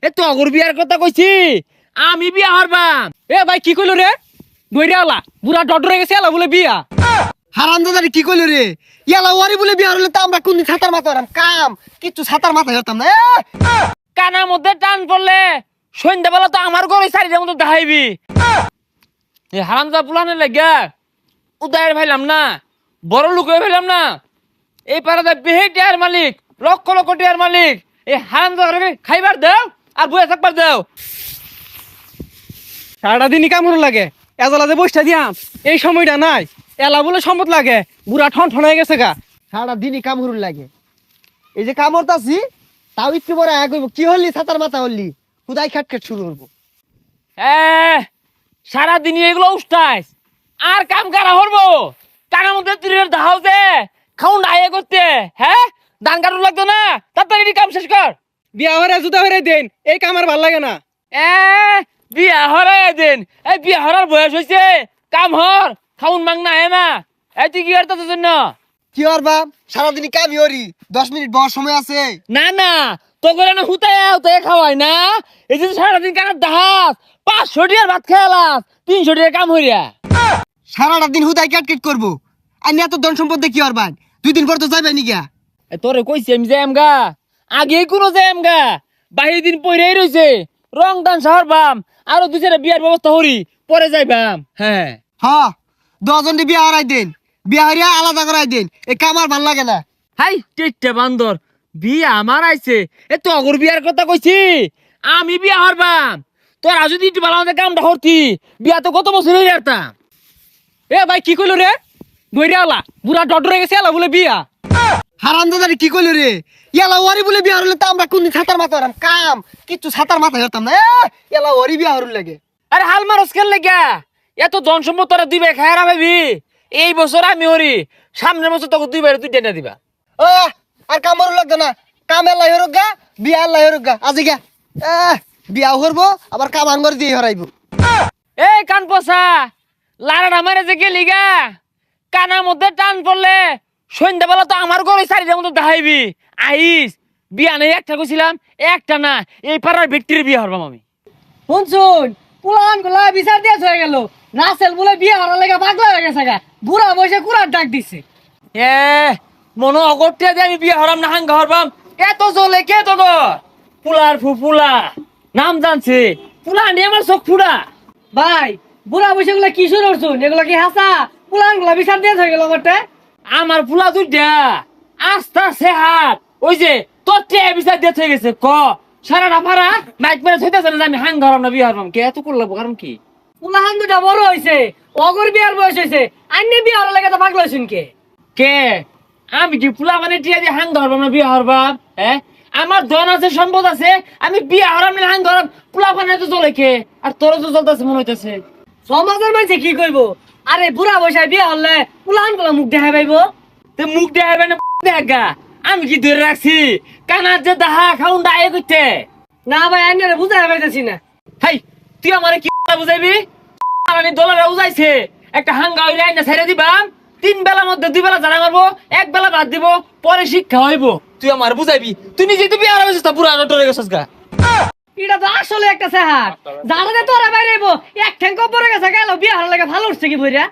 এ তগর বিয়ার কথা কইছি আমি বিয়া হারবাম। এ ভাই কি কইলো রে? দইরালা বুড়া ডডরে গেছে এলা বলে বিয়া। হারামজাদারি কি কইলো রে? ইয়ালা ওয়ারি বলে বিয়া হলে তো আমরা কোন ছাতার মাথা হরাম কাম কিচ্ছু ছাতার মাথা হতাম না। কানার মধ্যে টান পড়লে সন্ধ্যাবেলা তো আমার ঘরে সারিটার মতো দেখাইবি। এই হারামজা পুলানের লাগা উদয়ের ভাইলাম না, বড় লোক হয়ে ভাইলাম না। এই পাড়াতে বেহে টিয়ার মালিক, লক্ষ লক্ষ টিয়ার মালিক। এই হারামজা খাইবার দাও আর বয়ে থাকবার দাও। সারাটা দিনই কামড় লাগে, এজলা যে বসটা দিয়াম এই সময়টা নাই। এলা বলে সম্পদ লাগে, বুড়া ঠন ঠন হয়ে গেছে গা। সারা দিনই কামড় লাগে। এই যে কামড়তাছি তাও একটু পরে আয়া কইব কি হলি ছাতার মাথা হলি খুদাই খাটখাট শুরু করবো। সারাদিন এগুলো উষ্টাইস আর কাম কারা হরবো? কানার মধ্যে তুই দাহাও যে খাউন আয়ে করতে, হ্যাঁ ধান কাটুন লাগতো না, তাড়াতাড়ি কাম শেষ কর। বিয়া হরে জুতা হরে দেন, এই কাম আর ভাল লাগে না। বিয়া হরাই দেন, এই বিয়া হরার বয়স হয়েছে, কাম হর খাউন মাং না হে না। এই তুই কি করতে জন্য? কি আর বাপ সারাদিনই কামি হরি 10 মিনিট বড় সময় আছে। না না তো করে না হুতায় হুতায় খাওয়াই না। এই যে সারাদিন কানার দাহাস 500 টাকার ভাত খেয়ালাস 300 টাকা কাম হইয়া। সারাটা দিন হুদাই কাটকেট করবো আর এত ধন সম্পদ কি আর বান 2 দিন পর তো যাইবে নি গা। তোরে কইছি আমি যাইম গা, আগে কোনো যাইম গা, বাহির দিন পইরাই রইছে রং দান শহর বাম আরো 2-4টা বিয়ার ব্যবস্থা হরি পরে যাইবাম। হ্যাঁ হ্যাঁ 10 জন বিয়া হারাই দেন, বিয়া হারিয়া আলাদা করাই দেন, এই কাম আর ভাল লাগে না। হাই টেটে বান্দর বিয়া আমার আইছে। এ তো অগর বিয়ার কথা কইছি আমি বিয়া হারবাম। তোরা যদি একটু ভালো আমাদের কামটা হরতি বিয়া তো কত বছর হয়ে যেতাম। এ ভাই কি কইলো রে? দইরালা বুড়া ডডরে গেছে এলা বলে বিয়া। হারামজাদারি কি কইলো রে? ইয়ালা ওয়ারি বলে বিয়া হলে তো আমরা কোন ছাতার মাথা হরাম কাম কিচ্ছু ছাতার মাথা হতাম না। ইয়ালা ওয়ারি বিয়া হরুন লাগে। আরে হাল মারস কেন লেগা? এত ধন সম্পদ তোরা 2 ভাই খায়রা ভাবি। এই বছর আমি হরি, সামনের বছর তোকে 2 ভাই তুই টেনে দিবা। আর কাম হরুন লাগতো না, কাম এলাই হরুক গা বিয়া এলাই হরুক গা আজি গা। বিয়া হরবো আবার কাম আন করে দিয়ে হরাইবো। এই কান পচা লারাটা মারে যে গেলি গা, কানার মধ্যে টান পড়লে সন্ধ্যাবেলা তো আমার ঘরে সারিটার মতো দেখাইবি। আইস বিয়া নেই একটা কইছিলাম, একটা না এই পাড়ার ব্যক্তির বিয়া হরবাম আমি। শুনছুন পুলান গুলা বিচার দিয়ে হয়ে গেল, রাসেল বলে বিয়া হওয়ার লেগে পাগলা হয়ে গেছে গা। বুড়া বসে কুড়ার ডাক দিছে। মনো অগরটিয়া দিয়ে আমি বিয়া হরাম না হাঙ্গা হরবাম। এত জলে কে তো পুলার ফুলা নাম জানছে, পুলা নিয়ে আমার চোখ ফুড়া। ভাই বুড়া বসে গুলা কি শুরু করছুন? এগুলো কি হাসা? পুলান গুলা বিচার দিয়ে হয়ে গেল ঘরটা। আমার ফুলা দুইটা আস্তা সে হাত ওই যে তোর বিচার দিয়ে হয়ে গেছে। ক সারাটা ভাড়া মাইক মেরে থইতেছে না আমি হাঙ্গা হরাম না বিয়া হরবাম। কে এত করলাম কারণ কি? পুলাহান দুটা বড় হয়েছে, অগর বিয়ার বয়স হয়েছে, আন্নে বিয়া হওয়ার লেগে তো পাগলা হয়েছুন কে? কে আমি কি পুলা মানে টিয়া দিয়ে হাঙ্গা হরবাম না বিয়া হরবাম? হ্যাঁ আমার ধন আছে সম্পদ আছে, আমি বিয়া হরাম না হাঙ্গা হরাম। পুলা মানে তো চলে কে? আর তোর তো চলতেছে মনে হইতেছে। সমাজের মানুষে কি কইব? আরে বুড়া বসায় বিয়া হলে পুলাহান গুলা মুখ দেখা পাইব। তে মুখ দেখাবে না দেখা? আমি কি ধরে রাখছি কানার যে দাহা খাউন ডায়ে করতে? না ভাই আন্নে বুঝাই পাইতেছি না। হাই তুই আমারে কি বুঝাইবি? আমি দলারে উজাইছে একটা হাঙ্গা হইলে আইনা ছেড়ে দিবাম। 3 বেলার মধ্যে 2 বেলা জানা মারবো, 1 বেলা ভাত দিব, পরে শিক্ষা হইব। তুই আমার বুঝাইবি? তুই নিজে তো বিয়া হইছিস তা পুরা ডরে গেছস গা। এটা তো আসলে একটা সাহার, জানাতে তোরা বাইরে এক ঠ্যাং কবরে গেছে গেল বিয়া হওয়ার লেগে ভালো উঠছে কি বইরা।